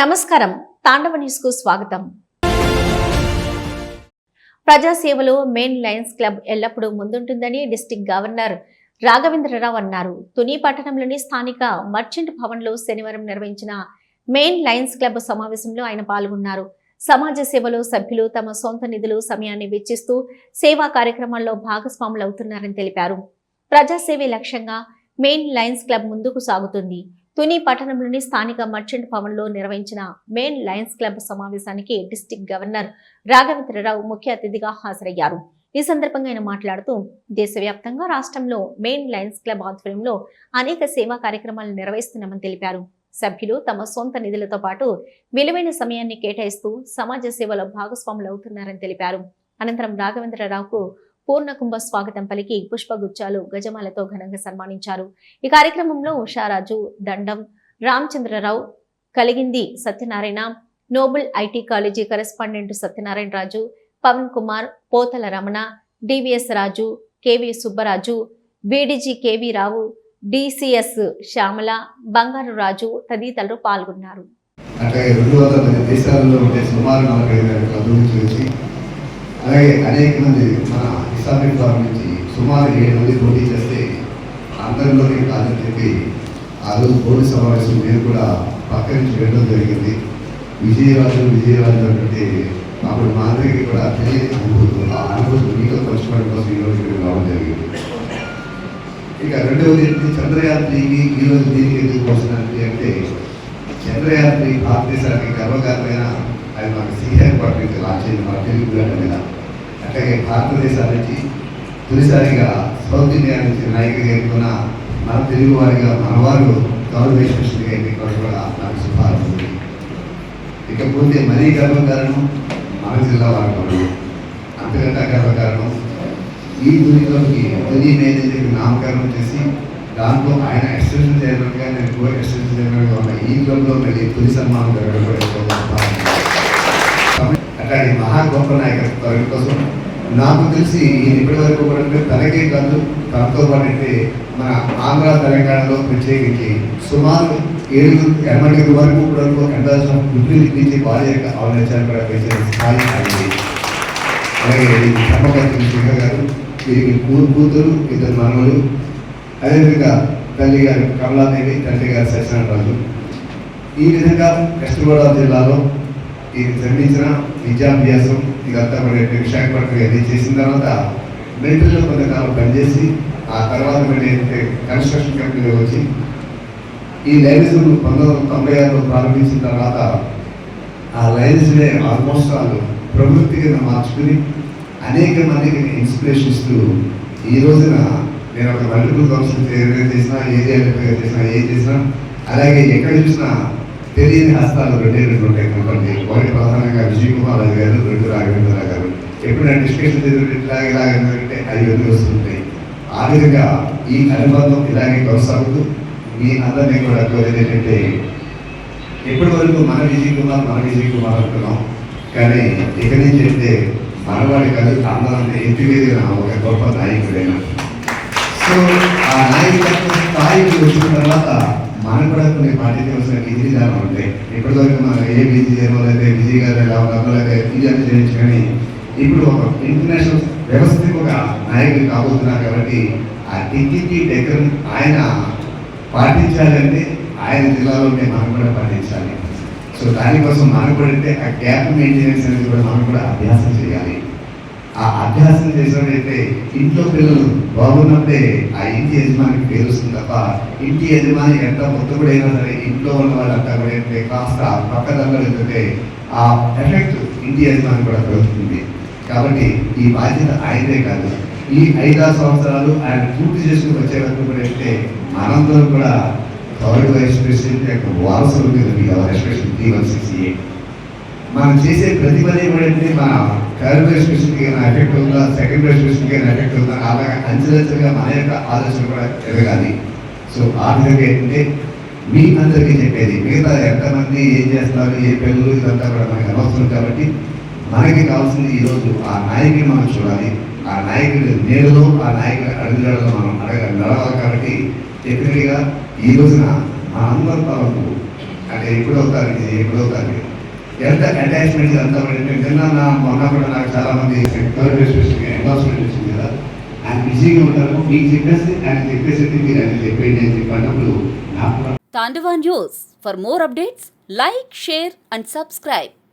నమస్కారం. తాండవ న్యూస్ కు స్వాగతం. ప్రజాసేవలో మెయిన్ లయన్స్ క్లబ్ ఎల్లప్పుడూ ముందుంటుందని డిస్ట్రిక్ట్ గవర్నర్ రాఘవేంద్రరావు అన్నారు. తుని పట్టణంలోని స్థానిక మర్చెంట్ భవన్ లో శనివారం నిర్వహించిన మెయిన్ లయన్స్ క్లబ్ సమావేశంలో ఆయన పాల్గొన్నారు. సమాజ సేవలో సభ్యులు తమ సొంత నిధులు, సమయాన్ని వెచ్చిస్తూ సేవా కార్యక్రమాల్లో భాగస్వాములవుతున్నారని తెలిపారు. ప్రజాసేవే లక్ష్యంగా మెయిన్ లయన్స్ క్లబ్ ముందుకు సాగుతుంది. తుని పట్టణంలోని స్థానిక మర్చెంట్ భవన్ లో నిర్వహించిన మెయిన్ లయన్స్ క్లబ్ సమావేశానికి డిస్ట్రిక్ట్ గవర్నర్ రాఘవేంద్రరావు ముఖ్య అతిథిగా హాజరయ్యారు. ఈ సందర్భంగా ఆయన మాట్లాడుతూ, దేశవ్యాప్తంగా రాష్ట్రంలో మెయిన్ లయన్స్ క్లబ్ ఆధ్వర్యంలో అనేక సేవా కార్యక్రమాలు నిర్వహిస్తున్నామని తెలిపారు. సభ్యులు తమ సొంత నిధులతో పాటు విలువైన సమయాన్ని కేటాయిస్తూ సమాజ సేవలో భాగస్వాములవుతున్నారని తెలిపారు. అనంతరం రాఘవేంద్రరావుకు పూర్ణకుంభ స్వాగతం పలికి పుష్పగుచ్చాలు, గజమాలతో ఘనంగా సన్మానించారు. ఈ కార్యక్రమంలో ఉషారాజు, దండం రామచంద్రరావు, కలిగింది Satyanarayana, Noble IT college correspondent Satyanarayana Raju, Pavan Kumar, Pothala Ramana, DVS Raju, KV Subbaraju, BDG KV Rao, DCS Shyamala, Bangaru Raju తదితరులు పాల్గొన్నారు. అలాగే అనేక మంది మన ఇస్లామిక్ ఫారం నుంచి సుమారు 7 మంది పోటీ చేస్తే అందరిలోనే కాదని చెప్పి ఆ రోజు బోర్డు సమావేశం నేను కూడా పక్క నుంచి వెళ్ళడం జరిగింది. విజయరాజు అంటే అప్పుడు మా అందరికీ కూడా తెలియని అనుభూతులు, ఆ అనుభూతులు మీతో పంచుకోవడం కోసం ఈరోజు ఇక్కడ రావడం జరిగింది. ఇక రెండవది చంద్రయాత్రికి ఈరోజు దీనికి ఎందుకు వస్తున్నానికి అంటే, చంద్రయాత్రి భారతదేశానికి గర్వకారమైన అది మనకి శ్రీహరి పార్టీ నుంచి లాంచ్ అయింది మన తెలుగు గడ్డ మీద. అట్లాగే భారతదేశాల నుంచి తొలిసారిగా సౌత్ ఇండియా నుంచి నాయకుడిగా ఎన్నుకున్న మన తెలుగు వారిగా మనవారు గౌరవేశ్వరుడిగా ఎన్నికలు కూడా నాకు శుభారం. ఇకపోతే మరీ గర్వకారణం మన జిల్లా వారి అంతకంటే గర్వకారణం ఈ తునిలోకి తుని మేనేజర్కి నామకరణం చేసి దాంట్లో ఆయన ఎక్స్టెన్షన్ చైర్మన్గా, నేను కో ఎక్స్టెన్షన్ చైర్మన్గా ఉన్న ఈ క్లబ్లో మళ్ళీ తొలి సన్మానం జరగడం కూడా అట్లాంటి మహా గొప్ప నాయకత్వం కోసం నాకు తెలిసి ఇప్పటి వరకు కూడా తనకే కాదు, తనతో పాటు అంటే మన ఆంధ్ర తెలంగాణలో ప్రత్యేకించి సుమారు 7 వరకు కూడా ఎండాల్సిన గుడ్లు ఇప్పించి భార్య యొక్క ఆలోచన కూడా పెంచే స్థాయి అయింది. అలాగే బ్రహ్మపతి సింహ గారు, వీరికి కూతురు, 2 మనవలు, అదేవిధంగా తల్లి గారు కమలాదేవి, తండ్రి గారు సత్యనారాయణ. ఈ విధంగా వెస్ట్ గోదావరి జిల్లాలో ఇది జన్మించిన విద్యాభ్యాసం ఇదంతా కూడా విశాఖపట్నం అది చేసిన తర్వాత మిలిటరీలో కొంతకాలం పనిచేసి ఆ తర్వాత కన్స్ట్రక్షన్ కంపెనీలో వచ్చి ఈ లైన్స్ 1996లో ప్రారంభించిన తర్వాత ఆ లైన్స్నే ఆల్మోస్ట్ వాళ్ళు ప్రవృత్తి కింద మార్చుకుని అనేక మందికి ఇన్స్పిరేషన్ ఇస్తూ ఈ రోజున నేను ఒక మల్టిపుల్ కౌన్సిల్ చేసినా, ఏం చేసినా అలాగే ఎక్కడ చూసినా తెలియని హస్తాలు 2 ఉంటాయి కనుకోండి. ఒకటి ప్రధానంగా విజయ్ కుమార్ రాజు గారు, 2 రాఘవేంద్రరావు గారు. ఎప్పుడైనా డిస్కషన్ ఇలాగే అవి వస్తుంటాయి. ఆ విధంగా ఈ అనుబంధం ఇలాగే కొనసాగుతూ మీ అందరినీ కూడా కోరేది ఏంటంటే, ఎప్పటి వరకు మన విజయ్ కుమార్ అనుకున్నాం, కానీ ఇక్కడి నుంచి అయితే మనవాడి కాదు అందరం ఎంపిక ఒక గొప్ప నాయకుడైనా. సో ఆ నాయకుడు స్థాయికి వచ్చిన తర్వాత మనకు కూడా కొన్ని పాటించవలసిన విధానం ఉంటాయి. ఇప్పటివరకు మనం ఏ బీజీ చేయడం అయితే విజయ్ గారు ఎలా ఉన్నారో లేదా ఇది అని చేయొచ్చు, కానీ ఇప్పుడు ఒక ఇంటర్నేషనల్ వ్యవస్థకు ఒక నాయకులు కాబోతున్నారు కాబట్టి ఆ డిగ్నిటీ దగ్గర ఆయన పాటించాలంటే ఆయన జిల్లాలో ఉంటే మనం కూడా పాటించాలి. సో దానికోసం మనం కూడా అంటే ఆ గ్యాప్ మెయింటెనెన్స్ అనేది కూడా మనం కూడా అభ్యాసం చేయాలి. ఆ అభ్యాసం చేసినట్టయితే ఇంట్లో పిల్లలు బాగున్నప్పుడే ఆ ఇంటి యజమానికి పేరు వస్తుంది తప్ప ఇంటి యజమాని ఎంత మొత్తకుడైనా సరే ఇంట్లో ఉన్న వాళ్ళంతా కూడా ఏంటంటే కాస్త పక్కదగ్గర వెళ్తుంటే ఆ ఎఫెక్ట్ ఇంటి యజమాని కూడా పెరుగుతుంది. కాబట్టి ఈ బాధ్యత ఆయనే కాదు, ఈ 5-6 సంవత్సరాలు ఆయన పూర్తి చేసుకుని వచ్చే వరకు కూడా అంటే మనందరం కూడా థర్డ్ వైస్ ప్రెసిడెంట్ యొక్క వారసుల మీద ఎస్పెషల్ 3168 మనం చేసే ప్రతి పని కూడా అంటే మన థర్డ్ వైస్ ప్రెసిడెంట్కి ఏమైనా ఎఫెక్ట్ ఉందా, సెకండ్ వైస్ ప్రెసిడెంట్కి ఏమైనా ఎఫెక్ట్ ఉందా, అలాగే అంచెలంచెలుగా మన యొక్క ఆలోచన కూడా ఎదగాలి. సో ఆ విధంగా ఏంటంటే మీ అందరికీ చెప్పేది, మిగతా ఎంతమంది ఏం చేస్తున్నారు, ఏ పిల్లలు ఇదంతా కూడా మనకి అనవసరం. కాబట్టి మనకి కావాల్సింది ఈరోజు ఆ నాయకుని మనం చూడాలి, ఆ నాయకుడి నేరులో ఆ నాయకుడి అడుగుజాడలో మనం నడవాలి. కాబట్టి డెఫినెట్గా ఈ రోజున మా అందరి తలకు అంటే ఎప్పుడు అవుతారు ఇది ఎప్పుడు అవుతారు ఎంత అటాచ్మెంట్ అంతా నిన్న మొన్న కూడా నాకు చాలా మంది థర్డ్ ఎస్పెషల్గా ఎండార్స్మెంట్ వచ్చింది కదా ఆయన బిజీగా ఉంటారు మీకు చెప్పేసి ఆయన చెప్పేసి మీరు ఆయన చెప్పేయండి అని చెప్పినప్పుడు నాకు Tandava News. For more updates, like, share and subscribe.